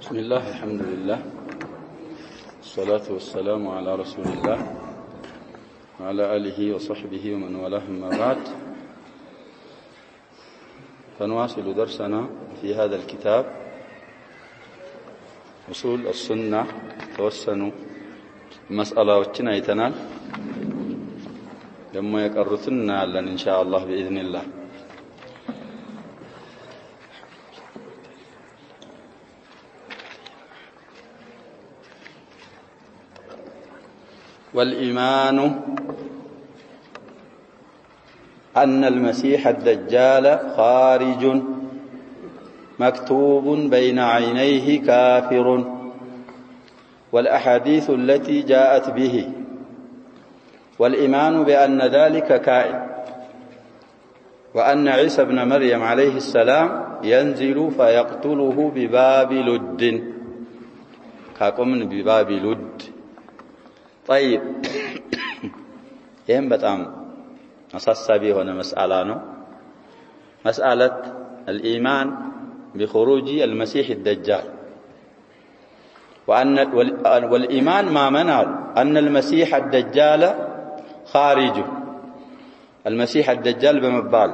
بسم الله الحمد لله الصلاة والسلام على رسول الله وعلى آله وصحبه ومن والاه أما بعد فنواصل درسنا في هذا الكتاب أصول السنة توسنوا مسألة وجنا يتنال لما يقرثنا لن إن شاء الله بإذن الله. والإيمان أن المسيح الدجال خارج مكتوب بين عينيه كافر والأحاديث التي جاءت به والإيمان بأن ذلك كائن وأن عيسى ابن مريم عليه السلام ينزل فيقتله بباب لد كاكمن بباب لد. طيب يهم بتام أساسي هنا مسألة مسألة الإيمان بخروج المسيح الدجال وأن والإيمان ما منع أن المسيح الدجال خارج المسيح الدجال بمبال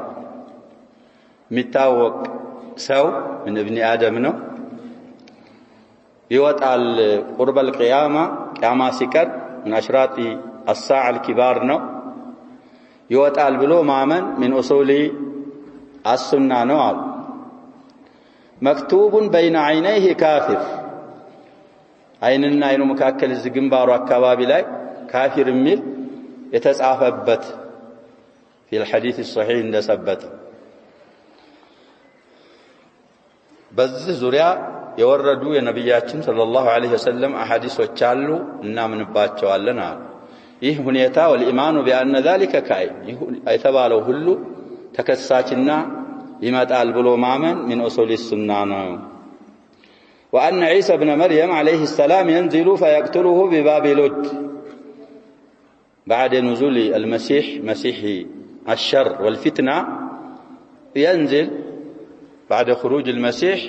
متاوق سو من ابن آدم نو يوطع قرب القيامة قيامة سكر من أشراط الساعة الكبار نو يوطع البلو مامن من أصول السنة نوال مكتوب بين عينيه كافر عيننا عينو مكاكل الزقنبار والكباب لاي كافر ميل يتسعفبت في الحديث الصحيح عند سبت بز زريا يوردوا يا نبياتنا صلى الله عليه وسلم أحاديث وچالو እና ምንባቸዋለን አሉ። ይህ ሁኔታ والإيمان بأن ذلك كائن አይተባለው ሁሉ ተከሳችና ይመጣል ብሎ ማመን من أصول السنة ነው። وأن عيسى ابن مريم عليه السلام ينزل فيقتله بباب لد بعد نزول المسيح مسيح الشر والفتنة ينزل بعد خروج المسيح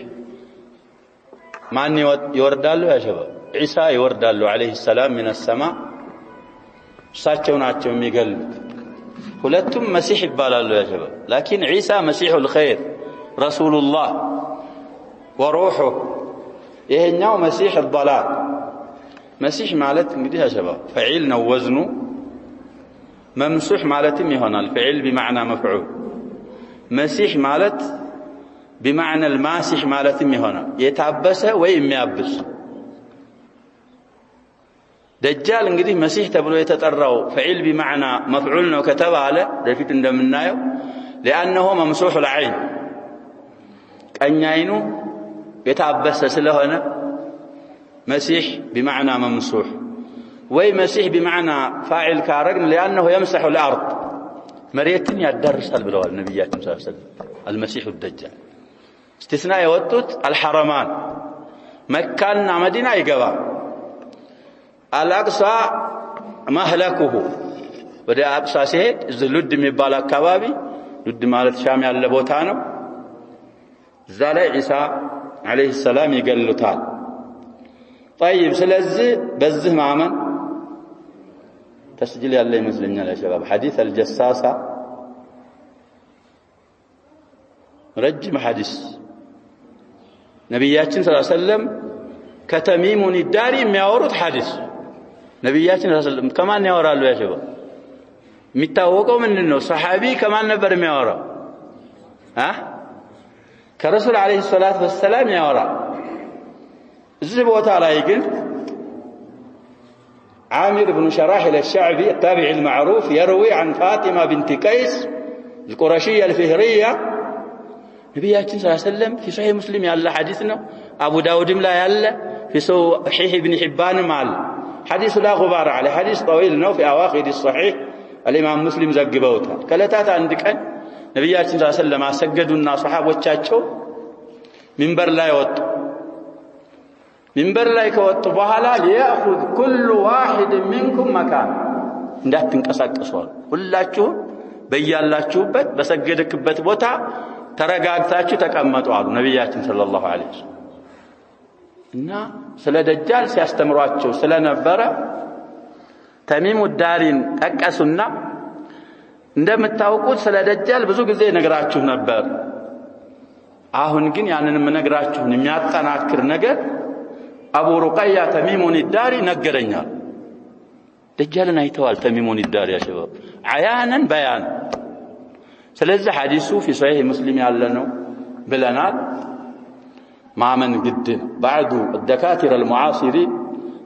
ማን ይወርዳሉ ያ ሸባብ ኢሳ ይወርዳሉ عليه السلام من السماء እሳቸው ናቸው የሚገሉት ሁለቱም መሲህ ይባላሉ ያ ሸባብ لكن عيسى مسيح الخير رسول الله وروحه ይሄኛው مسيح الضلال مسيح ማለት እንግዲህ ያ ሸባብ فعيل ነው ወዝኑ ممسوح مالتم يهونال فعل بمعنى مفعول مسيح مالت بمعنى الماسح مالتم يهونا يتعبس ويميابس دجال እንግዲህ مسيح ተብሎ የተጠራው فعل بمعنى مفعول ነው ከተባለ ለፊት እንደምናየው لانه ممسوح العين ቀኝ አይኑ የታበሰ ስለሆነ مسيح بمعنى ممسوح وي مسيح بمعنى فاعل كارجن لأنه يمسح الأرض مريتن يدرسال بلوال نبياتنا صلى الله عليه وسلم المسيح الدجال استثناء يوتت الحرمان مكة مدينة يقبا الأقصى مهلكه وده أقصى سيد إذا لد مبالا كبابي لد مالت شامي على بوتانو زالي عيسى عليه السلام يقل تعال. طيب سلزي بزه معمن تسجيل الله يمسلمنا يا شباب حديث الجساسة رجم حديث نبياتنا صلى الله عليه وسلم كتميم الداري የሚያወሩት حديث ነብያችን صلى الله عليه وسلم كمان ያወራሉ يا شباب የሚታወቀው ምንድነው ሰሃቢ ከማን ነበር የሚያወራው ከረሱል አለይሂ ሰላቱ ወሰለም ያወራ እዚህ ቦታ ላይ ግን عامر بن شراحل الشعبي التابعي المعروف يروي عن فاطمة بنت قيس القرشية الفهرية نبياتنا صلى الله عليه وسلم في صحيح مسلم يالله حديثنا أبو داود لا يالله في صحيح ابن حبان مال حديث لا غبار عليه حديث طويل نو في أواخر الصحيح الإمام مسلم زقبوتها كلتات عندك نبياتنا صلى الله عليه وسلم سجدوا الناس صحابة وشاتشو منبر لا يوط منبر لا يكوت بحالا ليأخذ كل واحد منكم مكان እንዳትንቀሳቀሱ ሁላችሁ በያላችሁበት በሰገደክበት ቦታ ተረጋግታችሁ ተቀመጡ አሉ ነብያችን ሰለላሁ ዐለይሂ ወሰለም እና ስለ ደጃል ሲያስተምሯቸው ስለነበረ ተሚሙ ዳሪን ጠቀሱና እንደምታውቁት ስለ ደጃል ብዙ ጊዜ ነግራችሁ ነበር አሁን ግን ያንንም ነግራችሁን የሚያጠናክር ነገር አቡ ሩቀያ ተሚሙን ዳሪ ነገረኛል ደጃልን አይተዋል ተሚሙን ዳሪ ያ ሸባብ አያነን በያን ስለዚህ ሐዲሱ في صحيح مسلم ያለ ነው ብለናል ማመን ግድ بعض الدكاتره المعاصرين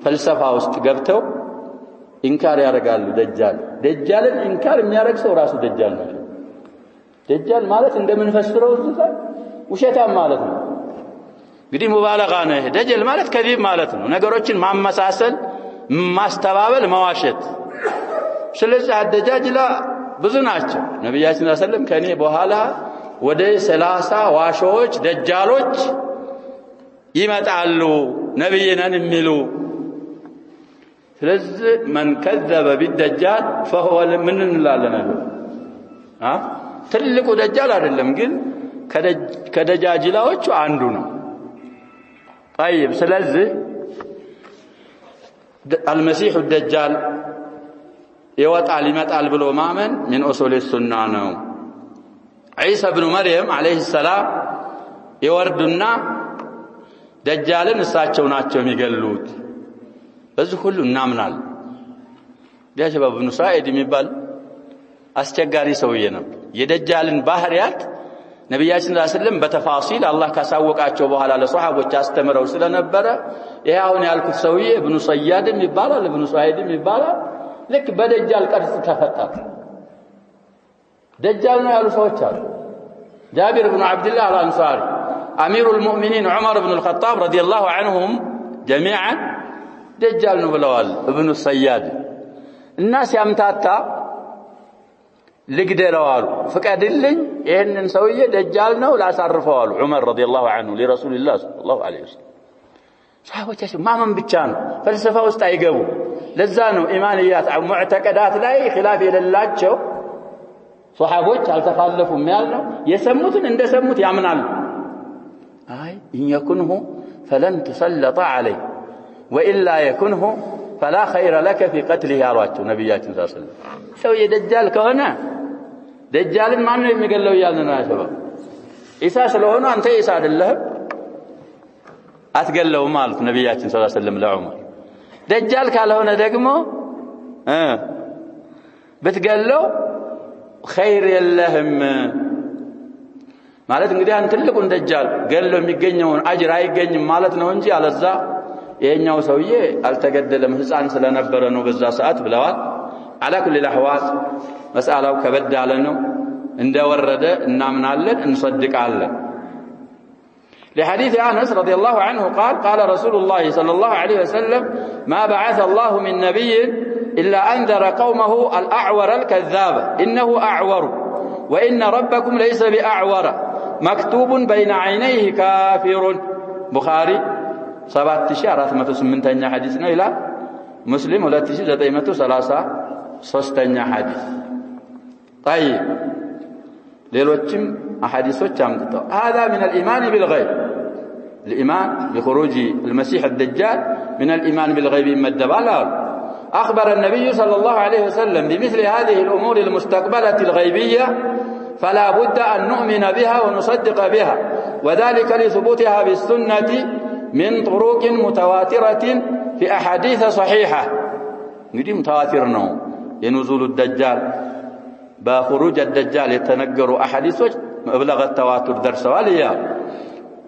فلسفه ውስጥ ገብተው ኢንካር ያደርጋሉ ደጃልን ኢንካር የሚያደርግ ሰው ራሱ ደጃል ነው ደጃል ማለት እንደምንፈስረው ውሸታም ማለት ነው እንግዲህ ሙባለጋ ነው ይሄ ደጃል ማለት ከዚብ ማለት ነው ነገሮችን ማመሳሰል ማስተባበል መዋሸት ስለዚህ አደጃጅላ ብዙ ናቸው ነብያችን ሰለላሁ ዐለይሂ ወሰለም ከኔ በኋላ ወደ 30 ዋሾች ደጃሎች ይመጣሉ ነብይነን የሚሉ ስለዚህ من كذب بالدجال فهو من እንላለን ትልቁ ደጃል አይደለም ግን ከደጃጅላዎቹ አንዱ ነው طيب ስለዚህ المسيح الدجال يوطال يمطال ብሎ ማመን من اصول السنه ነው عيسى ابن مريم عليه السلام ይወርዱና ደጃልን እሳቸው ናቸው የሚገሉት በዚህ ሁሉ እናምናል ዲያጀባ ኢብኑ ሳኢድ የሚባል አስቸጋሪ ሰውዬ ነው የደጃልን ባህሪያት ነብያችን ሰለላሁ ዐለይሂ ወሰለም በተፋሲል አላህ ካሳወቃቸው በኋላ ለሷሃቦች አስተምረው ስለነበረ ይሄ አሁን ያልኩት ሰውዬ ኢብኑ ሰያድም ይባላል ኢብኑ ሳኢድም ይባላል ልክ በደጃል ቅርጽ ተፈጠረ ደጃል ነው ያሉ ሰዎች አሉ ጃቢር ኢብኑ አብዱላህ አልአንሳሪ አሚሩል ሙእሚኒን ዑመር ኢብኑ አልኸጣብ ረዲየላሁ ዐንሁም جميعا ደጃል ነው ብለዋል ኢብኑ ሰያድ እና ሲያምታታ ልግደለው አሉ ፍቀድልኝ ይሄንን ሰውዬ ደጃል ነው ላሳርፈው አሉ ዑመር ረዲየላሁ ዐንሁ ለረሱልላህ ሰለላሁ ዐለይሂ ወሰለም ሷሃቦቻቸው ማመን ብቻ ነው ፍልስፋ ውስጥ አይገቡ ለዛ ነው ኢማንያት ሙዕተቀዳት ላይ ኺላፍ የሌላቸው ሷሃቦች አልተፋለፉም ያልነው የሰሙትን እንደሰሙት ያምናሉ አይ ይንኩንሁ فلن تسلط عليه والا يكنه فلا خير لك في قتله ያሏቸው ነብያችን ሰለላሁ ዐለይሂ ወሰለም ሰው የደጃል ከሆነ ደጃልን ማን ነው የሚገለው ያልን ነው ያሰበው ኢሳ ስለሆነ አንተ ኢሳ አይደለህ አትገለው ማለት ነብያችን ሰለላሁ ዐለይሂ ወሰለም ለዑመር ደጃል ካልሆነ ደግሞ ብትገለው خير የለህም ማለት እንግዲህ አንተ ትልቁን ደጃል ገለው የሚገኘውን አጅር አይገኝም ማለት ነው እንጂ አለዛ ይሄኛው ሰውዬ አልተገደለም ህፃን ስለነበረ ነው በዛ ሰዓት ብለዋል على كل الاحوال مساله ከበድ ያለ ነው እንደወረደ እናምናለን እንصدቃለን لحديث انس رضي الله عنه قال قال رسول الله صلى الله عليه وسلم ما بعث الله من نبي الا انذر قومه الاعور الكذاب انه اعور وان ربكم ليس باعور مكتوب بين عينيه كافر بخاري 7408ኛ ሐዲስ ነው ይላል ሙስሊም 2933ኛ ሐዲስ طيب ሌሎችም አሐዲሶች አምጥተው هذا من الايمان بالغيب الايمان بخروج المسيح الدجال من الايمان بالغيب مدبال اخبر النبي صلى الله عليه وسلم بمثل هذه الامور المستقبله الغيبيه فلا بد ان نؤمن بها ونصدق بها وذلك لثبوتها بالسنه من طرق متواترة في أحاديث صحيحة نجي متواتر نو ينزول الدجال بخروج الدجال يتنقر أحاديث مبلغ التواتر درس واليا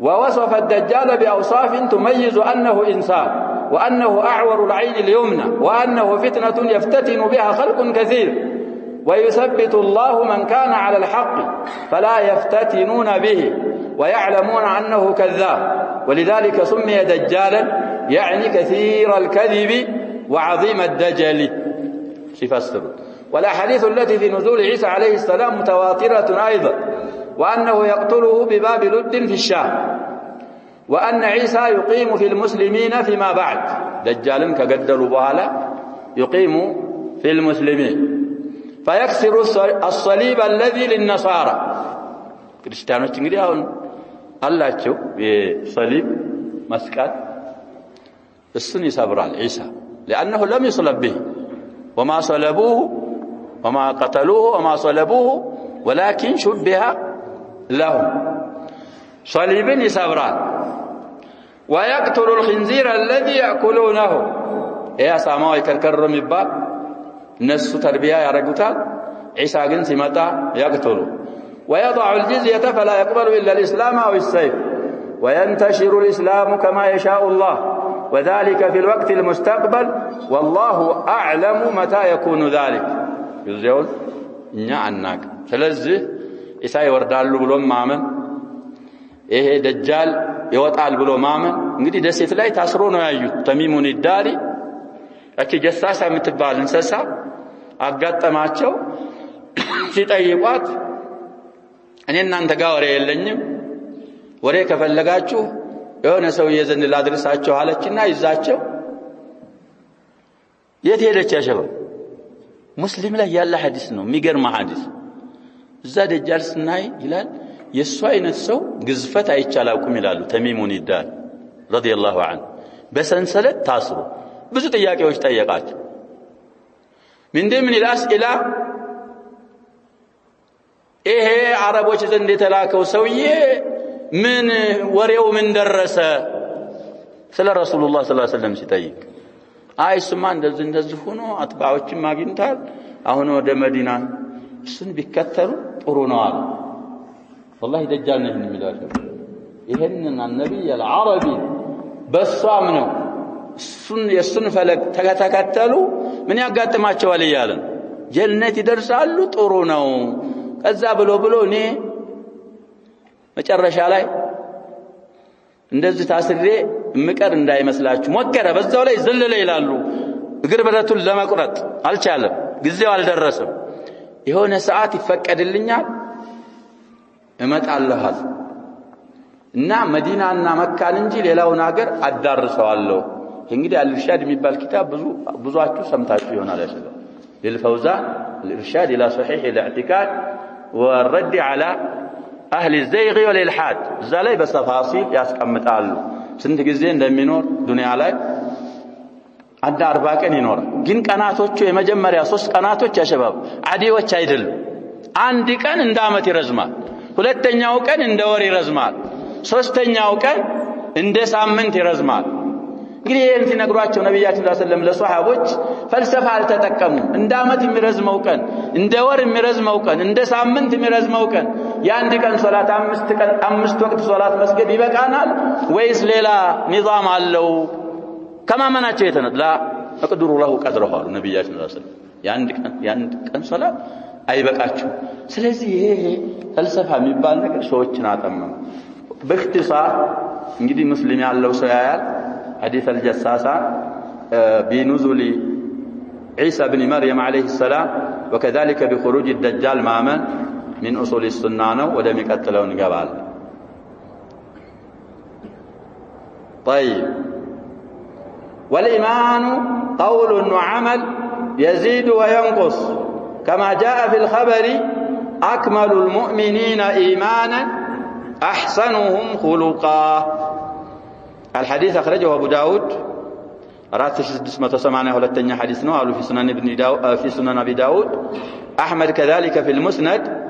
ووصف الدجال بأوصاف تميز أنه إنسان وأنه أعور العين اليمنى وأنه فتنة يفتتن بها خلق كثير ويثبت الله من كان على الحق فلا يفتتنون به ويعلمون أنه كذاب ولذلك سمي دجالا يعني كثير الكذب وعظيم الدجل يفسر والأحاديث التي في نزول عيسى عليه السلام متواترة أيضا وأنه يقتله بباب لد في الشام وأن عيسى يقيم في المسلمين فيما بعد دجال كقدروا بوالا يقيم في المسلمين فيكسر الصليب الذي للنصارى كريستيانوች እንግዲህ አሁን አላቸው የሰሊብ መስቀል السن يصبرال عيسى لأنه لم يصلب به وما صلبوه وما قتلوه وما صلبوه ولكن شبه لهم صليب يصبرال ويقتل الخنزير الذي يأكلونه يا ساماوي كركر ميبال الناس تربيه يارغوتال عيسى ግን ሲመጣ يقتل ويضع الجزية فلا يقبل إلا الإسلام أو السيف وينتشر الإسلام كما يشاء الله وذلك في الوقت المستقبل والله أعلم متى يكون ذلك يزيون እኛ አናቅ ስለዚህ ኢሳ ይወርዳሉ ብሎ ማመን ይሄ ደጃል ይወጣል ብሎ ማመን እንግዲህ ደሴት ላይ ታስሮ ነው ያዩት ተሚሙን ዳሪ እቺ ጀሳሳ የምትባል እንስሳ አጋጠማቸው ሲጠይቋት እኔ እናንተ ጋር ወሬ የለኝም ወሬ ከፈለጋችሁ የሆነ ሰው የዘን ላድርሳችሁ አለችና ይዛቸው የት ሄደች ያሸበው ሙስሊም ላይ ያለ ሐዲስ ነው የሚገርም ሐዲስ እዛ ደጃል ስናይ ይላል የሱ አይነት ሰው ግዝፈት አይቻላውቁም ይላሉ ተሚሙን ይዳል ረዲየላሁ ዐንሁ በሰንሰለት ታስሮ ብዙ ጥያቄዎች ጠየቃቸው من ضمن الأسئلة ይሄ አረቦች ዘንድ የተላከው ሰውዬ ምን ወሬው ምን ደረሰ ስለ ረሱላህ ሰለላሁ ዐለይሂ ወሰለም ሲጠይቅ አይሱማ እንደዚህ ሆኖ አጥባዎችን ማግኝታል አሁን ወደ መዲና እሱን ቢከተሉ ጥሩ ነው አለ والله ደጃል ነው የሚላቸው ይሄንን ነብይ العربي በሷም ነው እሱን የሱን ፈለግ ተከተሉ ምን ያጋጥማቸዋል ይያልን ጀነት ይደርሳሉ ጥሩ ነው ከዛ ብሎ እኔ መጨረሻ ላይ እንደዚህ ታስሬ ምቀር እንዳይመስላችሁ ሞከረ በዛው ላይ ዘለለ ይላሉ እግር ብረቱን ለመቁረጥ አልቻለም ጊዜው አልደረሰም የሆነ ሰዓት ይፈቀድልኛል እመጣለሁ እና መዲናና መካን እንጂ ሌላውን ሀገር አዳርሰዋለሁ እንግዲህ አልርሻድ የሚባል ኪታብ ብዙአችሁ ሰምታችሁ ይሆናል ያሸለ للفوزان الارشاد الى صحيح الاعتقاد والرد على اهل الزيغ والالحاد زالي بتفاصيل ያስቀምጣሉ ስንት ጊዜ እንደሚኖር ዱንያ ላይ አንድ 40 ቀን ይኖር ግን ቀናቶቹ የመጀመሪያ 3 ቀናቶች ያሸባብ አዲዎች አይደሉም አንድ ቀን እንደ አመት ይረዝማል ሁለተኛው ቀን እንደ ወር ይረዝማል ሶስተኛው ቀን እንደ ሳምንት ይረዝማል እንግዲህ ይሄን ሲነግሯቸው ነብያችን ሰለላሁ ዐለይሂ ወሰለም ለሷሃቦች ፈልሰፋ አልተጠቀሙም እንደ አመት የሚረዝመው ቀን እንደ ወር የሚረዝመው ቀን እንደ ሳምንት የሚረዝመው ቀን የአንድ ቀን ሶላት 5 ወቅት ሶላት መስገድ ይበቃናል ወይስ ሌላ ንظام አለው ከማመናቸው የተነላ ተቀድሩ ለሁ ቀድረሁ ነብያችን ሰለላሁ ዐለይሂ ወሰለም የአንድ ቀን ሶላት አይበቃችሁ ስለዚህ ይሄ ፈልሰፋ የሚባል ነገር ሰዎችን አጠመመ باختصار እንግዲህ ሙስሊም ያለው ሰው ያያል حديث الجساسة بنزول عيسى بن مريم عليه السلام وكذلك بخروج الدجال ماما من أصول السنة ولم يقتلون قبال طيب والإيمان قول وعمل يزيد وينقص كما جاء في الخبر أكمل المؤمنين إيمانا أحسنهم خلقا الحديث أخرجه أبو داود 4682 حديث نوع في سنن أبي داود أحمد كذلك في المسند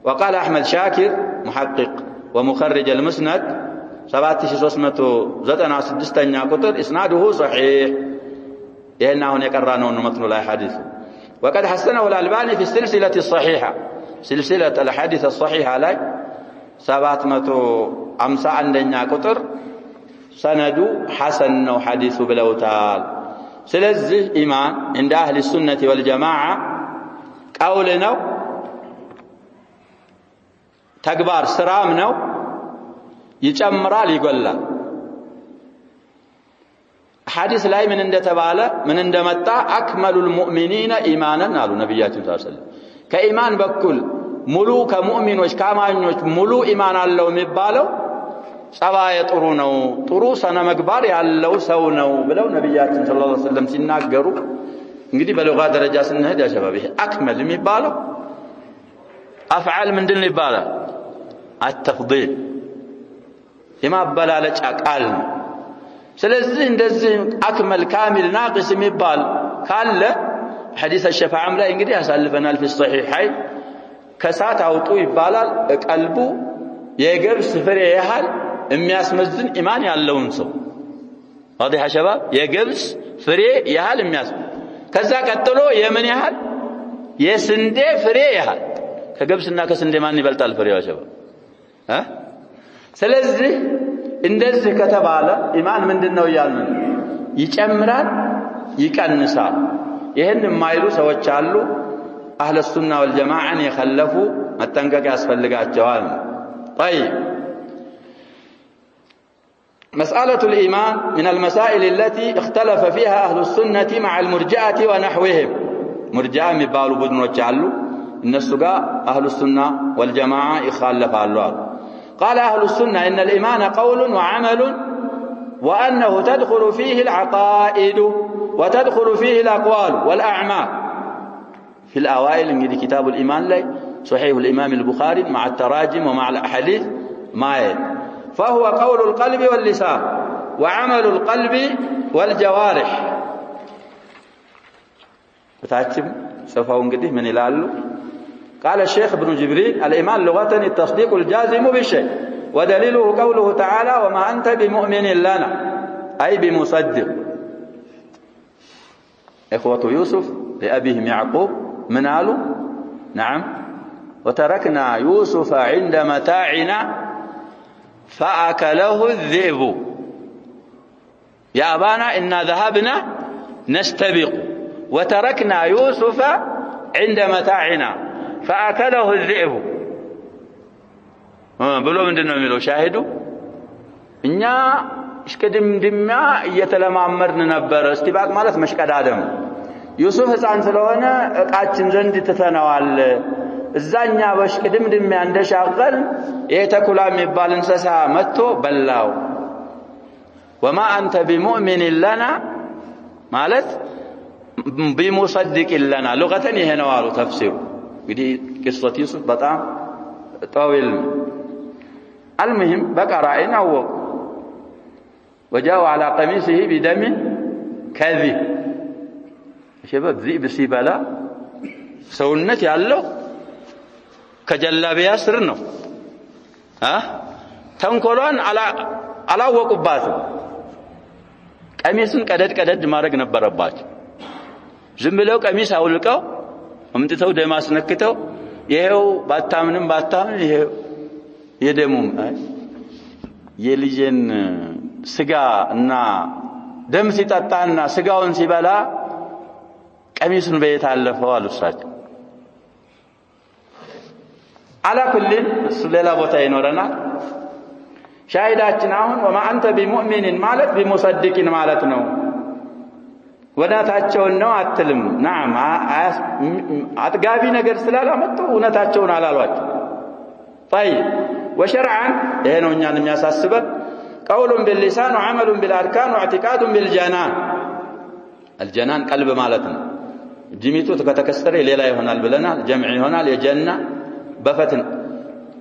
وقال أحمد شاكر محقق ومخرج المسند 7396 قطر إسناده صحيح لأنه يقرأنه متن لا حديث وقد حسنه الألباني في السلسلة الصحيحة سلسلة الحديث الصحيحة لك 751 قطر سند حسن ነው ሐዲሱ ብለውታል ስለዚህ ኢማን عند اهل السنه والجماعه قول ነው ተግባር ስራም ነው ይጨምራል ይጎላል ሐዲስ ላይ ምን እንደተባለ ምን እንደመጣ አክመሉል ሙእሚኒና ኢማናን አሉ ነብያችን ሰለላሁ ዐለይሂ ወሰለም ከኢማን በኩል ሙሉ ከሙእሚኖች ካማኞች ሙሉ ኢማን አለው የሚባለው ጸባየ ጥሩ ነው ጥሩ ሰነ መግባር ያለው ሰው ነው ብለው ነብያችን ሰለላሁ ዐለይሂ ወሰለም ሲናገሩ እንግዲህ በለጋ ደረጃ ስንሄድ ያ ሸባብ ይሄ አክመል የሚባለው አፍዓል ምንድን ነው ይባላል التفضيل የማበላለጫ ቃል ነው ስለዚህ እንደዚህ አክመል ካሚል ናቂስ የሚባል ካለ ሐዲስ الشفاعة ላይ እንግዲህ ያሳልፈናል في الصحيحين ከሳት አውጡ ይባላል ቀልቡ የገብስ ፍሬ ያህል የሚያስመዝን ኢማን ያለውን ሰው واضح يا شباب የገብስ ፍሬ ያህል የሚያስመዝን ከዛ ቀጥሎ የምን ያህል የስንዴ ፍሬ ያህል ከገብስና ከስንዴ ማን ይበልጣል ፍሬው يا شباب ስለዚህ እንደዚህ ከተባለ ኢማን ምንድነው ያልን ይጨምራል ይቀንሳል ይሄን የማይሉ ሰዎች አሉ አህለ ሱና ወልጀማዓን የخلፉ መጠንቀቅ ያስፈልጋቸዋል طيب مسألة الإيمان من المسائل التي اختلف فيها أهل السنة مع المرجئة ونحوهم مرجئة مبالو بدنوچ አሉ እነሱ ጋር أهل السنة والجماعة يخالفالو قال أهل السنة إن الإيمان قول وعمل وأنه تدخل فيه العقائد وتدخل فيه الأقوال والأعمال في الأوائل من كتاب الإيمان لي صحيح الإمام البخاري مع التراجم ومع الأحاديث معين فهو قول القلب واللسان وعمل القلب والجوارح بتاعتم صفاون قديه من يلالو قال الشيخ ابن جبريل الإيمان لغة التصديق الجازم بالشيء ودليله قوله تعالى وما أنت بمؤمن لنا أي بمصدق إخوة يوسف لأبيهم يعقوب من قالوا نعم وتركنا يوسف عند متاعنا فأكله الذئب يا أبانا إنا ذهبنا نستبق وتركنا يوسف عند متاعنا فأكله الذئب بلو من دنو ميلو شاهدوا إننا اشكدم دماء يتلمامرن نبر استباق مالت مشكد آدم يوسف حسان سلوهنا قاتشن زند تتنوال الزانيا بشكدم دماء عند شاغل يتكلا مبال انسسا متو بلاو وما أنت بمؤمن لنا مالت بمصدق لنا لغة يهنوالو تفسير ودي قصة يوسف بطعم طويل المهم بقى رأينا وجاءوا على قميصه بدم كذب شباب ذئب سيبالا سونت يالله كجلابيا سرنو تنكلون على وقباتهم قميصن ቀደድ ማድረግ ነበረባቸው ዝም ብለው ቀሚስ አውልቀው አምጥተው ደም አስነክተው ይሄው ባታምንም ይሄው የደሙም የልጅን ስጋ እና ደም ሲጣጣና ስጋውን ሲበላ ቀሚሱን በየት አለፈው አሉሳቸው على كل ሌላ ቦታ ይኖረናል ሻሂዳችን አሁን وما انت بمؤمن ማለት بمصدقين ማለት ነው ወዳታቸውን ነው አትልም نعم አጥጋቢ ነገር ስላላመጡ እውነታቸውን አላሏቸው طيب وشرعا ይሄ ነው እኛን የሚያሳስበን قول باللسان وعمل بالاركان واعتقاد بالجنان الجنان قلب ማለት ነው ጅሚቱ ከተከሰረ ሌላ ይሆናል ብለናል ጀምዕ ይሆናል የጀና بفتن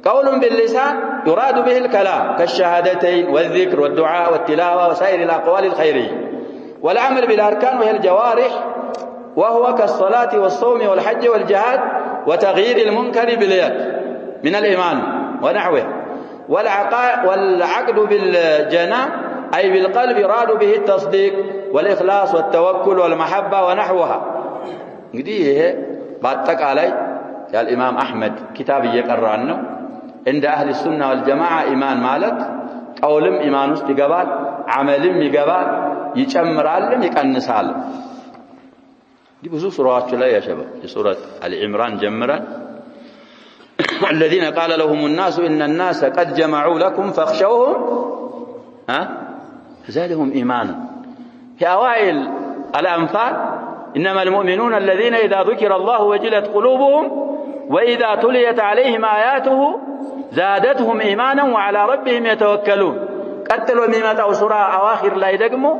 قول باللسان يراد به الكلام كالشهادتين والذكر والدعاء والتلاوة وسائر الأقوال الخيرية والعمل بالأركان وهي الجوارح وهو كالصلاة والصوم والحج والجهاد وتغيير المنكر باليد من الإيمان ونحوه والعقد بالجنان أي بالقلب يراد به التصديق والإخلاص والتوكل والمحبة ونحوها قديه بعدك علي قال الإمام أحمد كتاب يقرأنه عند أهل السنة والجماعة إيمان مالت قولم إيمان استقبال عملم يقبال يجمرالم يكنسال دي بزو سورة لا يا شباب سورة العمران جمرا الذين قال لهم الناس إن الناس قد جمعوا لكم فاخشوهم زادهم إيمانا في أوائل الأنفال إنما المؤمنون الذين إذا ذكر الله وجلت قلوبهم وإذا تليت عليهم آياته زادتهم إيمانا وعلى ربهم يتوكلون قتلوا مما سورة أواخر لا يدقموا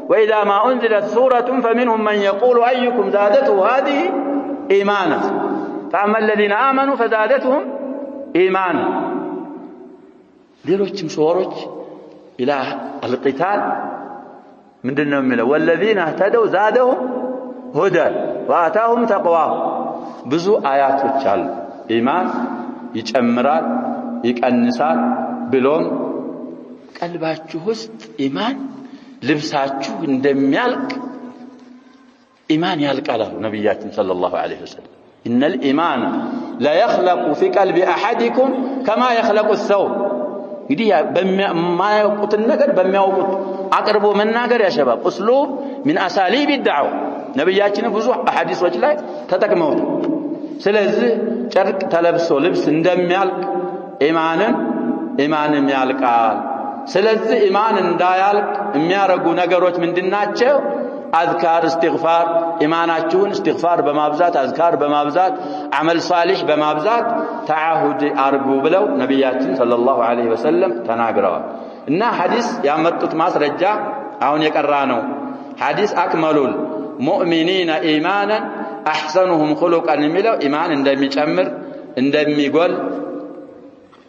وإذا ما أنزلت سورة فمنهم من يقول أيكم زادته هذه إيمانا فأما الذين آمنوا فزادتهم إيمانا ሌሎችም ሱወሮች إلى القتال ምንድነው የሚለው والذين اهتدوا زادهم هدى وآتاهم تقواهم ብዙ አያቶች አሉ ኢማን ይጨምራል ይቀንሳል ብሎም ቀልባችሁ ውስጥ ኢማን ልብሳችሁ እንደሚያልቅ ኢማን ያልቃል ነብያችን ሰለላሁ ዐለይሂ ወሰለም ان الايمان لا يخلق في قلب احدكم كما يخلق الثوب እንግዲህ በማያውቁት ነገር በሚያውቁት አቅርቦ መናገር ያሸባብ اسلوب من اساليب الدعوه ነብያችን ብዙ ሐዲሶች ላይ ተጠቅመውት ስለዚህ ጨርቅ ተለብሶ ልብስ እንደሚያልቅ ኢማንም ያልቃል ስለዚህ ኢማን እንዳያልቅ የሚያረጉ ነገሮች ምንድናቸው አዝካር استغفار ኢማናችሁን استغفار በማብዛት አዝካር በማብዛት አመል ሷሊህ በማብዛት ተዓሁድ አርጉ ብለው ነብያችን ሰለላሁ ዐለይሂ ወሰለም ተናግረዋል እና ሐዲስ ያመጡት ማስረጃ አሁን የቀራ ነው ሐዲስ አክመሉል ሙእሚኒና ኢማናን احسنهم خلقا የሚለው ኢማን እንደሚጨምር እንደሚጎል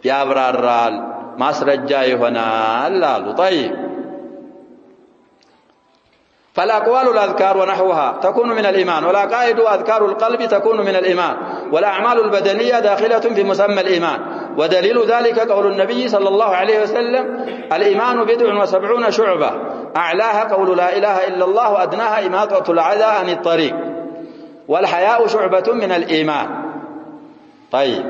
ያብራራል ማስረጃ ይሆናል አሉ طيب فالأقوال الأذكار ونحوها تكون من الإيمان والعقائد أذكار القلب تكون من الإيمان والأعمال البدنية داخلة في مسمى الإيمان ودليل ذلك قول النبي صلى الله عليه وسلم الإيمان 70 شعبة أعلاها قول لا إله إلا الله وأدناها إماطة الأذى عن الطريق والحياء شعبة من الإيمان طيب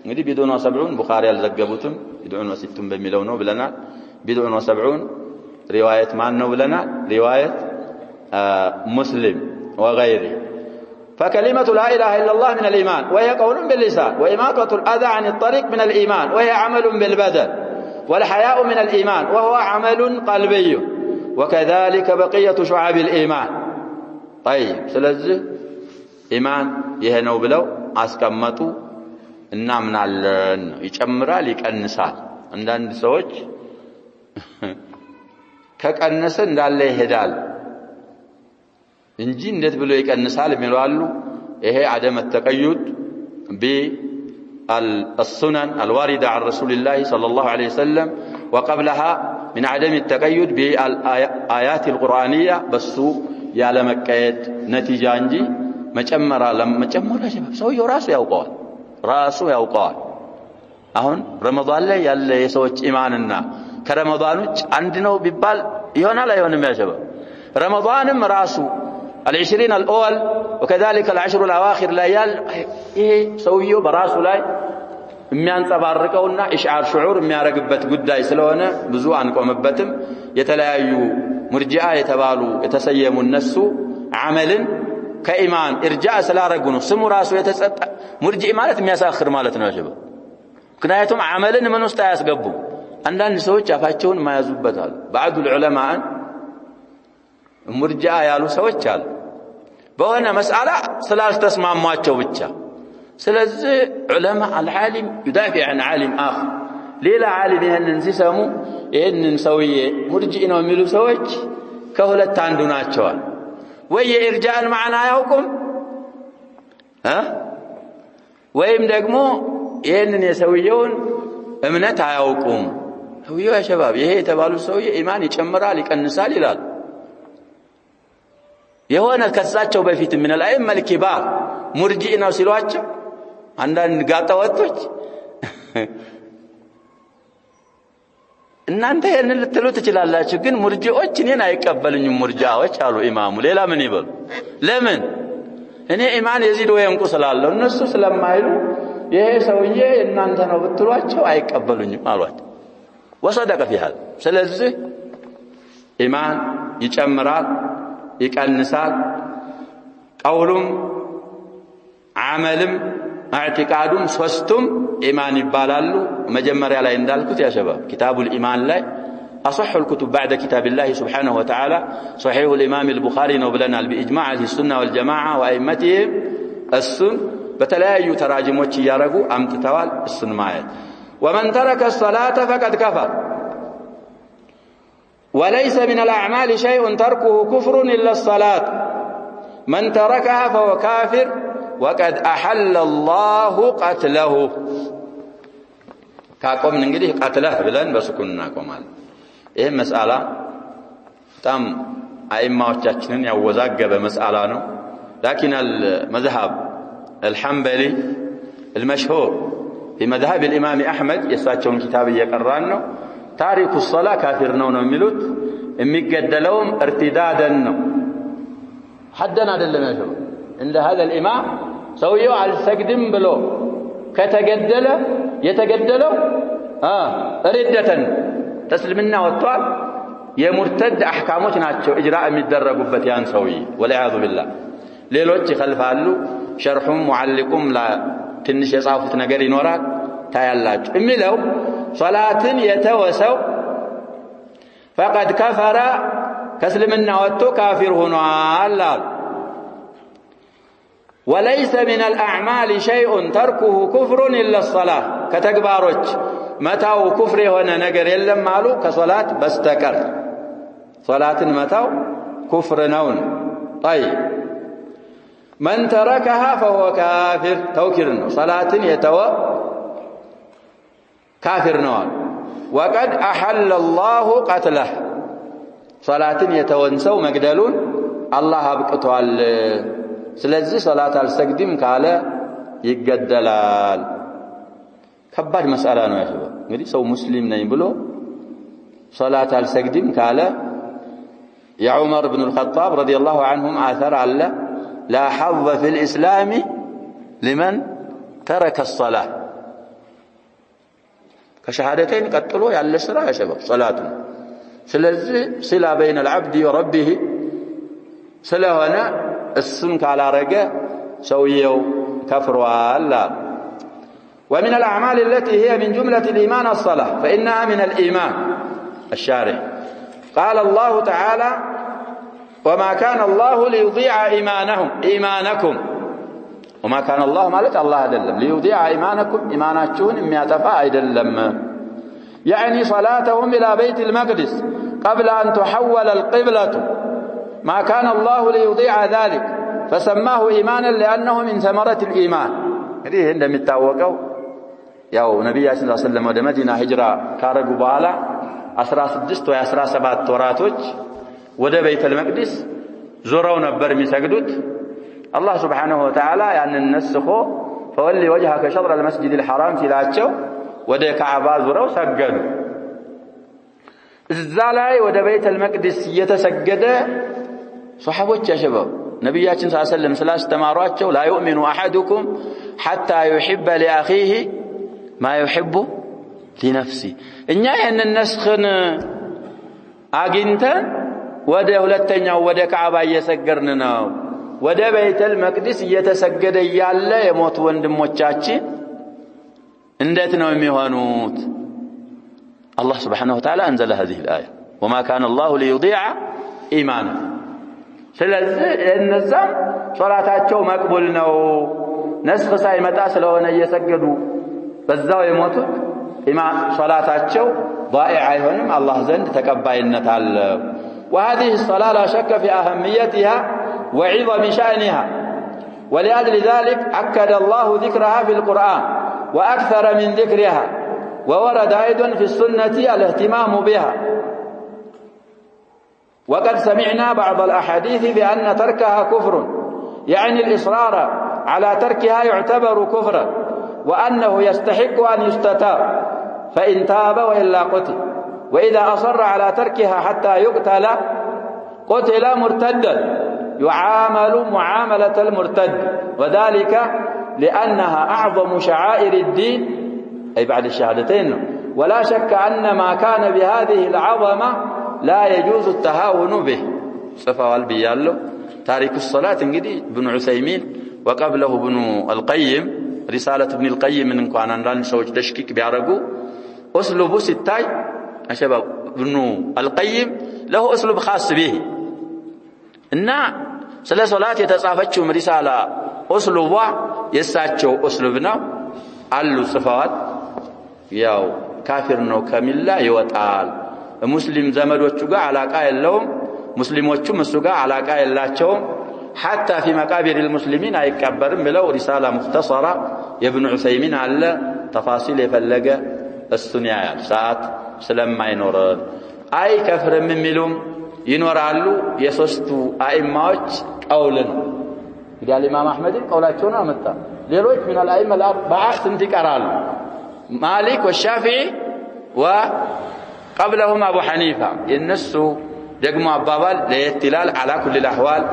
نجي بدون 70 بخاري الزجبوتم بدون 60 بملونه بلنا بدون 70 رواية ما أنه لنا رواية مسلم وغيره فكلمة لا إله إلا الله من الإيمان وهي قول باللسان وإماطة الأذى عن الطريق من الإيمان وهي عمل بالبدن والحياء من الإيمان وهو عمل قلبي وكذلك بقية شعاب الإيمان طيب سلزه إيمان يهنو بلو أسكمتو إنامنا يجمرا ليكنسال عندنا سوج ከቀነሰ እንዳለ ይሄዳል እንጂ እንዴት ብሎ ይቀንሳል የሚሏሉ ይሄ عدم التقيد بالسنن الوارده عن رسول الله صلى الله عليه وسلم وقبلها من عدم التقيد بالآيات القرآنية بس ያለ መቀየድ ነቲጃ እንጂ መጨመራ ለመጨመራ شباب ሰውየው ራሱ ያውቀዋል አሁን ረመዳን ላይ ያለ የሰዎች ኢማንና كرمضان عند نو ببال يهون لا يهون ما شباب رمضان مراسو 20 الأول وكذلك 10 الأواخر ليال إيه سويه براسو لاي ميان تباركونا إشعار شعور ميارقبت قداي سلونا بزو عنكم مبتم يتلايو مرجعة يتبالو يتسيموا الناس عمل كإيمان إرجاء سلارقونه سمو راسو يتسطع مرجع مالت مياساخر مالتنا يا شباب كنايتهم عمل من استاس قبو አንዳንድ ሰዎች አፋቸውን ማያዙበታል بعض العلماء ሙርጂዓ ያሉ ሰዎች አሉ በሆነ መስአላ ስላልተስማማቸው ብቻ ስለዚህ ዑለማ العالم يدافع عن عالم آخر ሌላ ዓሊም ይሄንን ሲሰሙ ይሄንን ሰውዬ ሙርጂዕ ነው የሚሉ ሰዎች ከሁለት አንዱ ናቸዋል ወይ የኢርጃዕን ማዕና ያውቁም ወይም ደግሞ ይሄንን የሰውየውን እምነት አያውቁም ሰውየው يا شباب ይሄ የተባሉ ሰውዬ ኢማን ይጨምራል ይቀንሳል ይላል የሆነ ከሳቸው በፊት ምን الائمه الكبار ሙርጂዕ ነው ሲሏቸው አንዳንድ ጋጠወጦች እናንተ ይሄንን ልትሉ ትችላላችሁ ግን ሙርጂዖች እኔን አይቀበሉኝም ሙርጂዓዎች አሉ ኢማሙ ሌላ ምን ይበሉ ለምን እኔ ኢማን የዚድ ወይንቁ ስላለው እነሱ ስለማይሉ ይሄ ሰውዬ እናንተ ነው ብትሏቸው አይቀበሉኝም አሏት وصدق في هذا ስለዚህ ኢማን ይጨምራል ይቀንሳል ቀውሉም አመልም اعتقادም ሶስቱም ኢማን ይባላሉ መጀመሪያ ላይ እንዳልኩት يا شباب كتاب الإيمان ላይ أصح الكتب بعد كتاب الله سبحانه وتعالى صحيح الإمام البخاري نوبلنا بإجماع السنة والجماعة وأئمتهم السن بتلايو تراجموች ያረጉ አምጥተዋል እሱን ማየት ومن ترك الصلاة فقد كفر وليس من الأعمال شيء تركه كفر إلا الصلاة من تركها فهو كافر وقد أحل الله قتله كاقوم ننجده قتله بلن بسكننا كمال إيه مسألة በጣም አይማዎቻችንን ያወዛገበ መስአላ ነው لكن المذهب الحنبلي المشهور في مذهب الإمام أحمد يساتشون كتاب يقران ነው ታሪኩ الصلاة ካፊር ነው የሚሉት የሚገደለውም ارتدادا ነው حدنا አይደለም ያለው እንደ هذا الإمام ሰውየው አልሰግድም ብሎ ከተገደለ የተገደለው ردة ተስልምና ወጥቷል የሙርተድ አህካሞች ናቸው اجراء የሚደረጉበት ያን ሰውዬ والعياذ بالله ሌሎች ይخلፋሉ ሸርሑም ሙዓልቁም ትንሽ የጻፉት ነገር ይኖራል ታያላችሁ የሚለው ሶላትን የተወሰው فقد كفر ከስልምና ወጥቶ ካፊር ሆኗል وليس من الأعمال شيء تركه كفر إلا الصلاة كتكباروች መታው ኩፍር የሆነ ነገር የለም አሉ ከሶላት በስተቀር ሶላትን መታው ኩፍር ነው طيب من تركها فهو كافر توكير ነው ሶላትን የተወ ካፊር ነው وقد أحل الله قتله ሶላትን የተወን ሰው መግደሉን አላህ አብቅቷል ስለዚህ ሶላት አልሰግድም ካለ ይገደላል ከባድ መስአላ ነው ያለው እንግዲህ ሰው ሙስሊም ነኝ ብሎ ሶላት አልሰግድም ካለ يا عمر بن الخطاب رضي الله عنهم آثر على لا حظ في الإسلام لمن ترك الصلاة كشهادتين قتلوا يالله سرا يا شباب صلاة ስለዚህ صلة بين العبد وربه ስለሆነ እሱን ካላረገ ሰውየው ከፍሯል ومن الأعمال التي هي من جملة الإيمان الصلاة فإنها من الإيمان الشارع قال الله تعالى وما كان الله ليضيع إيمانكم وما كان الله مالك الله أدلم ليضيع إيمانكم إيماناتكم يطفى أيدلم يعني صلاتهم إلى بيت المقدس قبل أن تحول القبلة ما كان الله ليضيع ذلك فسماه إيمانا لأنه من ثمرة الإيمان هذه عندما يتوقعوا ያው ነብያችን ሰለላሁ ዐለይሂ ወሰለም ወደ መዲና ሂጅራ ካረጉ በኋላ 16 ወይ 17 ወራቶች ወደ ቤተል መቅደስ ዞረው ነበር የሚሰግዱት አላህ Subhanahu Wa Ta'ala ያንን ነስኾ فولي وجهك شطر المسجد الحرام ሲላቸው ወደ ካዕባ ዞረው ሰገዱ እዛ ላይ ወደ ቤተል መቅደስ እየተሰገደ ሱሐቦች ያሸበው ነብያችን ሰለላሁ ዐለይሂ ወሰለም ስላስተማሯቸው لا يؤمن أحدكم حتى يحب لأخيه ما يحب لنفسه እኛ ያንን ነስኽን አግኝተን ወደ ሁለተኛው ወደ ካዕባ እየሰገርን ነው ወደ ቤተል መቅደስ እየተሰገደ ያለ የሞት ወንድሞቻችን እንዴት ነው የሚሆኑት الله سبحانه وتعالى أنزل هذه الآية وما كان الله ليضيع إيمانه ስለዚህ እነዛም ሶላታቸው መቅቡል ነው ነስኽ ሳይመጣ ስለሆነ እየሰገዱ በዛው የሞቱት ኢማን ሶላታቸው ضائع አይሆንም አላህ ዘንድ ተቀባይነት አለ وهذه الصلاة لا شك في أهميتها وعظم شأنها ولأجل ذلك أكد الله ذكرها في القرآن وأكثر من ذكرها وورد أيضا في السنة الاهتمام بها وقد سمعنا بعض الأحاديث بأن تركها كفر يعني الإصرار على تركها يعتبر كفرا وأنه يستحق أن يستتاب فإن تاب وإلا قتل وإذا أصر على تركها حتى يقتل قتل مرتدا يعامل معاملة المرتد وذلك لأنها أعظم شعائر الدين أي بعد الشهادتين ولا شك أن ما كان بهذه العظمة لا يجوز التهاون به صفا والبيالو تارك الصلاة انجدي ابن عثيمين وقبله ابن القيم رسالة ابن القيم من كان عندنا سوج تشكيك بيعرقوا أسلوب ستاي شباب ابن القيم له أسلوب خاص به إن سلا صلاة يتصافتشوا رسالة أسلوبها يساتشوا أسلوبنا علو صفات ያው ካፊር ነው ከሚላ ይወጣል ሙስሊም ዘመዶቹ ጋር አላቃ የለውም ሙስሊሞቹም እሱ ጋር አላቃ የላቸውም حتى في مقابر المسلمين አይቀበርም ብለው رسالة مختصرة የابن عثيمين አለ ተፋሲል የፈለገ እሱን ያያል ሰዓት ስለማይኖር አይ ከፍርም የሚሉም ይኖራሉ የሶስቱ አኢማዎች ቀውል ነው ይላል ኢማም አህመድ ቀውላቸውን አመጣ ሌሎች من الائمه الاربعه ስንት ይቀራሉ ማሊክ ወሻፊዒ وقبلهم ابو حنيفه የነሱ ደግሞ አባባል ለየት ይላል على كل الاحوال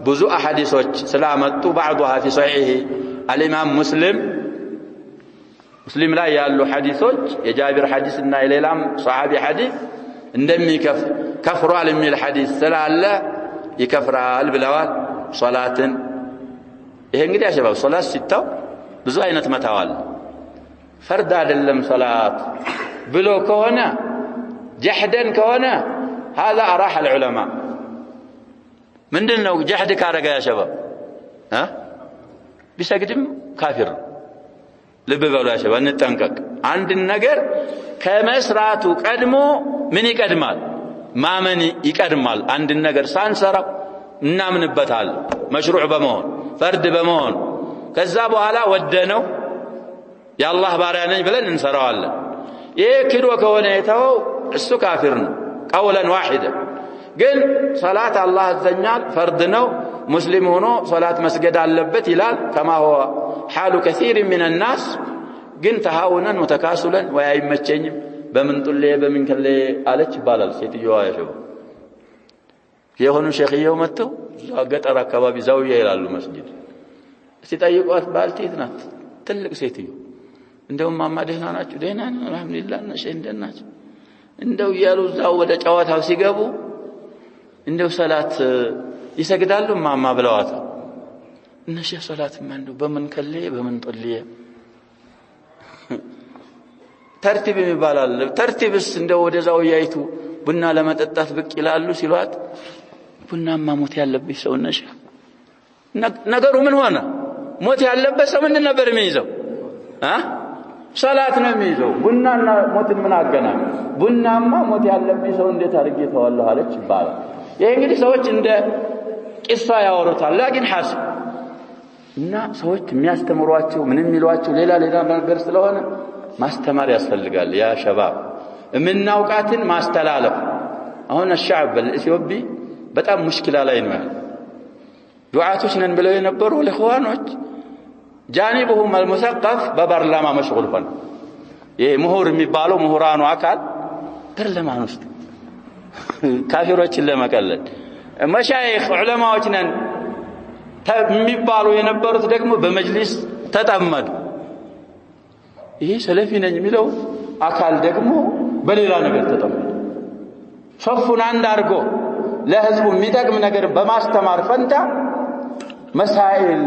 ብዙ አሐዲሶች ስላመጡ بعضها في صحيح الامام مسلم ላይ ያሉ ሐዲሶች የጃቢር ሐዲስና የሌላም ሷሃቢ ሐዲስ እንደሚከፍራል የሚል ሐዲስ ስላለ ይከፍራል ብለዋል ሶላትን ይሄ እንግዲህ ያሸባው ሶላት ሲታው ብዙ አይነት መታዋል ፈርድ አይደለም ሶላት ብሎ ከሆነ ጀህደን ከሆነ هذا اراح العلماء ምንድነው ጀህድ ካረጋ ያሸባው ቢሰግድም ካፊር ልብ በሉ ያሸባው እንጠንቀቅ አንድ ነገር ከመስራቱ ቀድሞ ምን ይቀድማል ማመን ይቀድማል አንድ ነገር ሳንሰራ እናምንበታል መሽሩዕ በመሆን ፈርድ በመሆን ከዛ በኋላ ወደነው ያላህ ባሪያ ነኝ ብለን እንሰራዋለን ይሄ ክዶ ከሆነ የተው እሱ ካፊር ነው ቀውለን ዋሂደ ግን ሶላት አላህ አዘኛል ፈርድ ነው ሙስሊም ሆኖ ሶላት መስገድ አለበት ይላል كما هو حال كثير من الناس ግን ተሃውነን ወተካሱለን ወይ አይመቸኝም በምን ጥሌ በምን ከለ አለች ይባላል ሴትየዋ ያሸው የሆኑ ሼኽየው መጥተው ገጠር አካባቢ ዛውያ ይላሉ መስጊድ ሲጠይቋት ባልቴት ናት ትልቅ ሴትዮ እንደው ማማ ደህና ናችሁ ደህና ነን አልহামዱሊላህ ነሽ እንደናችሁ እንደው ያሉ ዛው ወደ ጨዋታው ሲገቡ እንደው ሰላት ይሰግዳሉ ማማ ብለዋት እነሺ ሰላት ማንዱ በምን ከለ በምን ጥሌ ተርቲብ ይባላል ተርቲብስ እንደው ወደዛው ያይቱ ቡና ለመጠጣት ብቅ ይላሉ ሲሏት ቡናማ ሞት ያለበት ሰው ነሽ ነገሩ ምን ሆነ ሞት ያለበት ሰው ምን ነበር የሚይዘው ሶላት ነው የሚይዘው ቡናና ሞት ምን አገናኝ ቡናማ ሞት ያለበት ሰው እንዴት አርጌ ተዋለሁ አለች ይባላል ይሄ እንግዲህ ሰዎች እንደ ቂሷ ያወሩታል لكن حسب እና ሰዎች የሚያስተምሯቸው ምን የሚሏቸው ሌላ ነገር ስለሆነ ማስተማር ያስፈልጋል ያ ሸባብ ምንናውቃትን ማስተላለፍ አሁን الشعب الإثيوبي በጣም ሙሽኪላ ላይ ነው ያለው ዱዓቶች ነን ብለው የነበሩ ለኸዋኖች ጃኒቡሁም المثقف በበርላማ መሽጉል ሆነ ይሄ ምሁር የሚባለው ምሁራኑ አካል በርላማን ውስጥ ካፊሮችን ለመቀለድ መሻይኽ ዑለማዎች ነን የሚባሉ የነበሩት ደግሞ በመጅሊስ ተጠመዱ ይሄ ሰለፊ ነኝ የሚለው አካል ደግሞ በሌላ ነገር ተጠመደ ሶፉን አንድ አድርጎ ለህዝቡ የሚጠቅም ነገር በማስተማር ፈንታ مسائل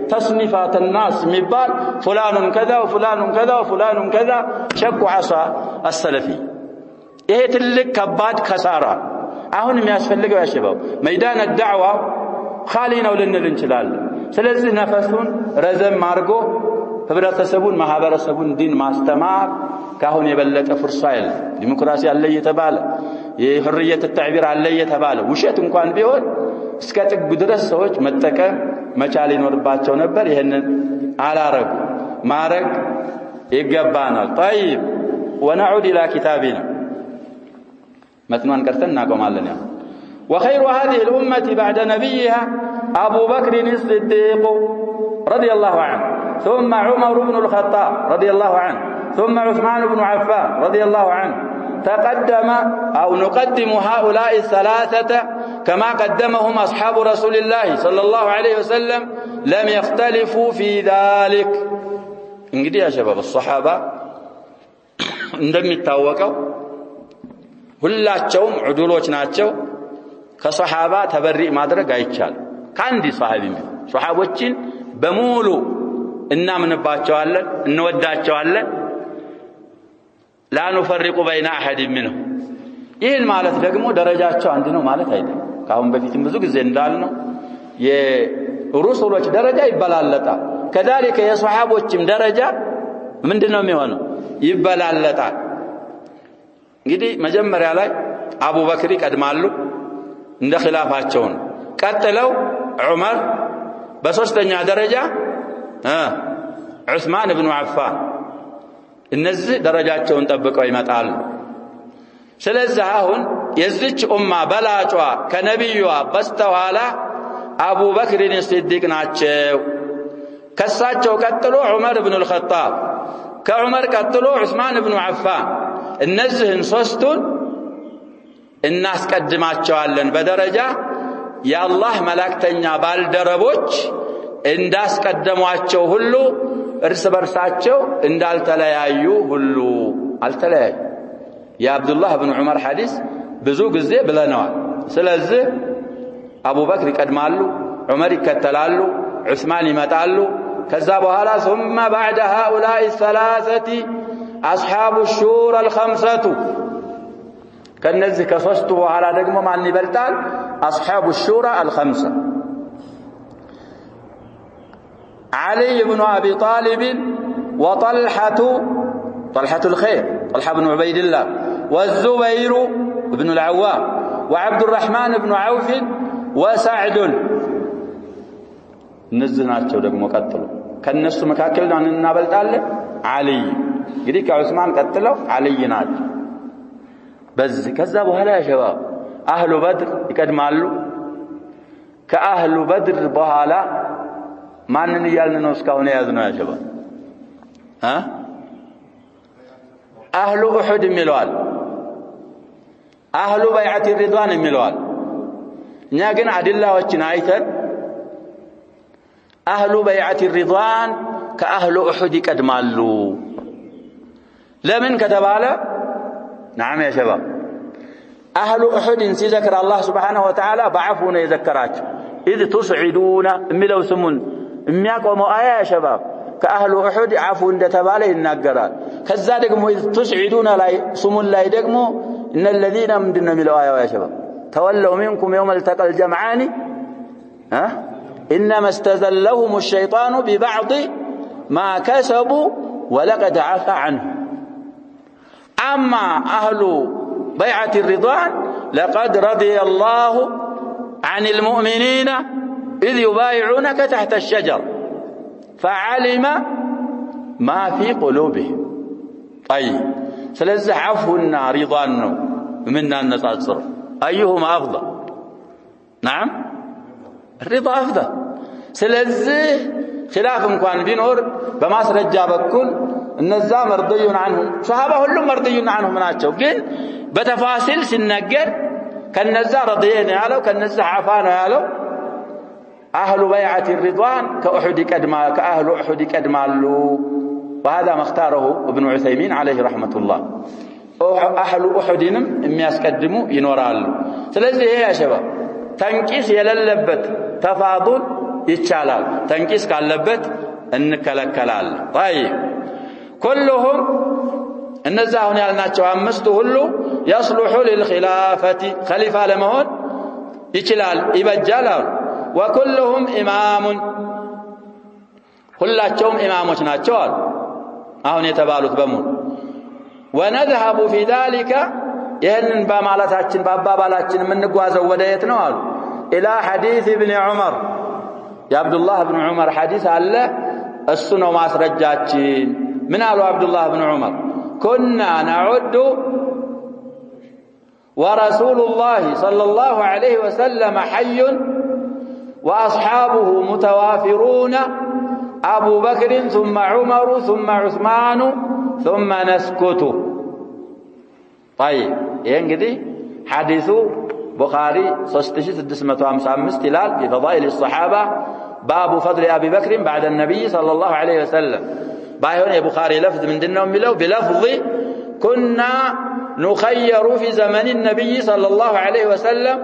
تصنيفات الناس የሚባል فلان كذا وفلان كذا وفلان كذا شق عصا السلفي ይሄ ትልቅ ከባድ ከሳራ አሁን የሚያስፈልገው ያሽባው መይዳን الدعوه خالي ነው ልንል እንችላለን ስለዚህ ነፈሱን ረዘም አድርጎ ህብረተሰቡን ማህበረሰቡን ዲን ማስተማር ካሁን የበለጠ ፍርሳ የለ ዲሞክራሲ አለ እየተባለ የህርየት التعبير አለ እየተባለ ውሸት እንኳን ቢሆን እስከ ጥግ ድረስ ሰዎች መጠቀም መቻል ይኖርባቸው ነበር ይሄንን አላረጉ ማረግ ይገባናል طيب ونعود الى كتابنا متنوان قرتن ناقومالن يا وخير هذه الامه بعد نبيها ابو بكر الصديق رضي الله عنه ثم عمر بن الخطاب رضي الله عنه ثم عثمان بن عفان رضي الله عنه تقدم أو نقدم هؤلاء الثلاثة كما قدمهم أصحاب رسول الله صلى الله عليه وسلم لم يختلفوا في ذلك እንግዲህ يا شباب الصحابة እንደሚታወቀው ሁላቸውም ዑዱሎች ናቸው ከሷሃባ ተበሪ ማድረግ አይቻልም ካንዲ ሷሃቦችን በሙሉ እናምንባቸዋለን እንወዳቸዋለን لا نفرق بين احد منهم ይህን ማለት ደግሞ ደረጃቸው አንድ ነው ማለት አይደለም ካሁን በፊትም ብዙ ጊዜ እንዳልነው የሩሱሎች ደረጃ ይበላለጣል كذلك የሷሃቦችም ደረጃ ምንድነው የሚሆነው ይበላለጣል እንግዲህ መጀመሪያ ላይ አቡበክር ይቀድማሉ እንደ ኺላፋቸው ቀጥለው ዑመር በሶስተኛ ደረጃ ዑስማን ኢብኑ አፋን እነዚህ ደረጃቸውን ጠብቀው ይመጣሉ ስለዚህ አሁን የዚች ኡማ በላጯ ከነብዩዋ በስተኋላ አቡበክር ሲዲቅ ናቸው። ከሳቸው ቀጥሎ ዑመር ኢብኑ አልኸጣብ፣ ከዑመር ቀጥሎ ዑስማን ኢብኑ አፋን። እነዚህን ሶስቱን እናስቀድማቸዋለን በደረጃ የአላህ መላእክተኛ ባልደረቦች እንዳስቀደሟቸው ሁሉ እርስ በርሳቸው እንዳልተለያዩ ሁሉ አልተለያዩ። የአብዱላህ ኢብኑ ዑመር ሐዲስ ብዙ ጊዜ ብለነዋል። ስለዚህ አቡበክር ይቀድማሉ፣ ዑመር ይከተላሉ፣ ዑስማን ይመጣሉ። ከዛ በኋላ ثم بعد هؤلاء الثلاثه اصحاب الشورى الخمسه ከነዚህ ከሶስቱ በኋላ ደግሞ ማን ይበልጣል? اصحاب الشورى الخمسه علي بن ابي طالب وطلحه الخير طلحه بن عبيد الله والزبير بن العوام وعبد الرحمن بن عوف وسعد نزناቸው ደግሞ ቀጥሎ ከነሱ መካከል ማን እናበልጣለን? አሊ። እንግዲህ ከዑስማን ቀጥለው አሊ ናቸው። በዚህ ከዛ በኋላ ሸባብ አህሉ በድር ይቀድማሉ። ከአህሉ በድር በኋላ ማንን ይያልን ነው እስካሁን ያዝነው? ያ ሸባብ አህሉ ኡሁድ የሚለዋል፣ አህሉ በይዓት ሪድዋን የሚለዋል። እኛ ግን አድላዎችን አይተን አህሉ በይዓት ሪድዋን ከአህሉ ኡሁድ ይቀድማሉ። ለምን ከተባለ نعم يا شباب أهل أحد سيذكر الله سبحانه وتعالى بعفونا يذكراك إذ تصعدون ملو سمون مياكم آية يا شباب كأهل أحد عفو تبالي النقرات كذا دقموا إذ تصعدون لا سمون لا يدقموا إن الذين مدن ملو آية يا شباب تولوا منكم يوم التقى الجمعان إنما استزلهم الشيطان ببعض ما كسبوا ولقد عفى عنه. أما أهل بيعة الرضوان لقد رضي الله عن المؤمنين إذ يبايعونك تحت الشجر فعلم ما في قلوبهم. طيب سلزح عفونا رضواننا منا النصاصر أيهما أفضل؟ نعم الرضا أفضل. سلزح خلاف كان بينور بما سرجع بكل النزا مرضيون عنهم صحابه كلهم مرضيون عنهم ናቸው። ግን በተፋሲል ሲነገር ከነዛ ረضينا ያለው ከነዛ عفانا ያለው اهل بيعه الرضوان كاهل احد يقدማሉ። وهذا ما اختاره ابن عثيمين عليه رحمه الله. اهل احدንም የሚያስቀድሙ ይኖራሉ። ስለዚህ ይሄ ያሸባ ተንቂስ የሌለበት ተፋضል ይቻላል፣ ተንቂስ ካለበት እንከለከላለን። طيب كلهم እነዛ አሁን ያልናቸው አምስቱ ሁሉ يصلح للخلافة خليفة ለመሆን ይችላል ይበጃል። وكلهم إمام ሁላቸውም ኢማሞች ናቸው አሉ አሁን የተባሉት በሙሉ። ونذهب في ذلك ይህንን በማለታችን በአባባላችን የምንጓዘው ወደ የት ነው አሉ? إلى حديث ابن عمر የአብዱ ላህ ኢብኑ ዑመር ሐዲስ አለ። እሱ ነው ማስረጃችን። من قالوا عبد الله بن عمر كنا نعد ورسول الله صلى الله عليه وسلم حي وأصحابه متوافرون أبو بكر ثم عمر ثم عثمان ثم نسكت. طيب ينقضي حديث بخاري 3655 تلال في فضائل الصحابة باب فضل أبي بكر بعد النبي صلى الله عليه وسلم. بايون يا بخاري لفظ من ديننا ملو بلفظ كنا نخير في زمن النبي صلى الله عليه وسلم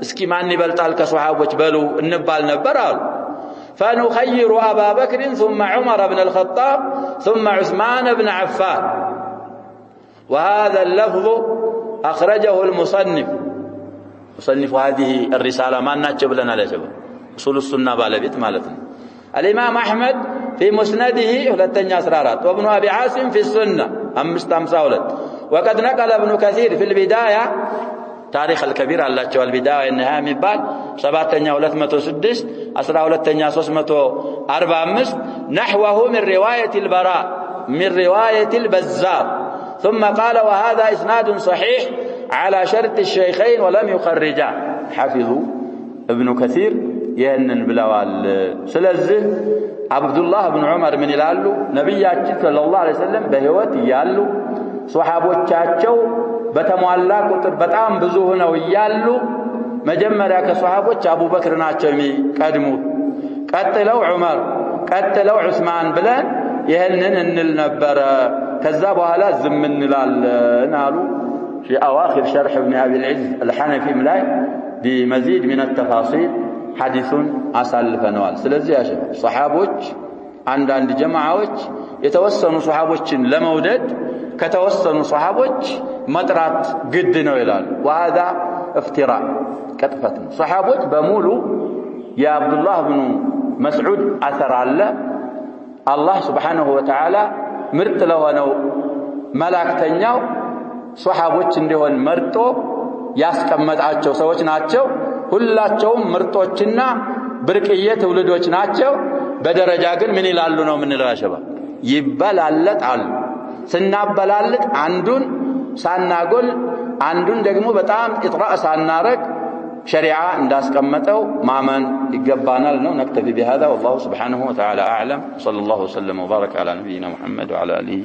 اسكي معني بلطال كصحابه بلو انبال نبرال فنخير أبا بكر ثم عمر بن الخطاب ثم عثمان بن عفان. وهذا اللفظ أخرجه المصنف هذه الرسالة ما ناتجب لنا لجبه أصول السنة بالبيت مالتنا الإمام أحمد في مسنده ولتنيا أسرارات وابن أبي عاصم في السنة أمستمساولت. وقد نقل ابن كثير في البداية تاريخ الكبير الله جوال البداية النهاية من بعد 726 12 نحوه من رواية البراء من رواية البزار. ثم قال وهذا إسناد صحيح على شرط الشيخين ولم يخرجا حفظوا ابن كثير يهنن بلاوال سلازه عبد الله بن عمر من يلالو نبياتي صلى الله عليه وسلم بهوت يالو صحابوቻቸው በተሟላ ቁጥር በጣም ብዙ ሆነው ይያሉ መጀመሪያ ከሷሃቦች አቡበክር ናቸው የሚቀድሙ ቀጥለው ዑመር ቀጥለው ዑስማን ብለን ይሄንን እንል ነበር ከዛ በኋላ ዝም እንላለን አሉ في اواخر شرح ابن ابي العز الحنفي ملاي بمزيد من التفاصيل حديث አሳልፈነዋል ስለዚህ ያሸ ሷሃቦች አንዳንድ ጀማዓዎች የተወሰኑ ሷሃቦችን ለመውደድ ከተወሰኑ ሷሃቦች መጥራት ግድ ነው ይላል وهذا افتراء كتفت صحابوች በሙሉ የአብዱ الله بن مسعود اثر አለ الله سبحانه وتعالى ምርጥ ለሆነው መላእክተኛው ሷሃቦች እንዲሆን መርጦ ያስቀመጣቸው ሰዎች ናቸው ሁላቸውም ምርጦችና ብርቅዬ ትውልዶች ናቸው በደረጃ ግን ምን ይላሉ ነው ምን ይላሻባ ይበላለጣሉ ስናበላልጥ አንዱን ሳናጎል አንዱን ደግሞ በጣም ኢጥራእ ሳናረግ ሸሪዓ እንዳስቀመጠው ማመን ይገባናል ነው نكتفي بهذا والله سبحانه وتعالى اعلم صلى الله وسلم وبارك على نبينا محمد وعلى اله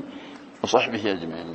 وصحبه اجمعين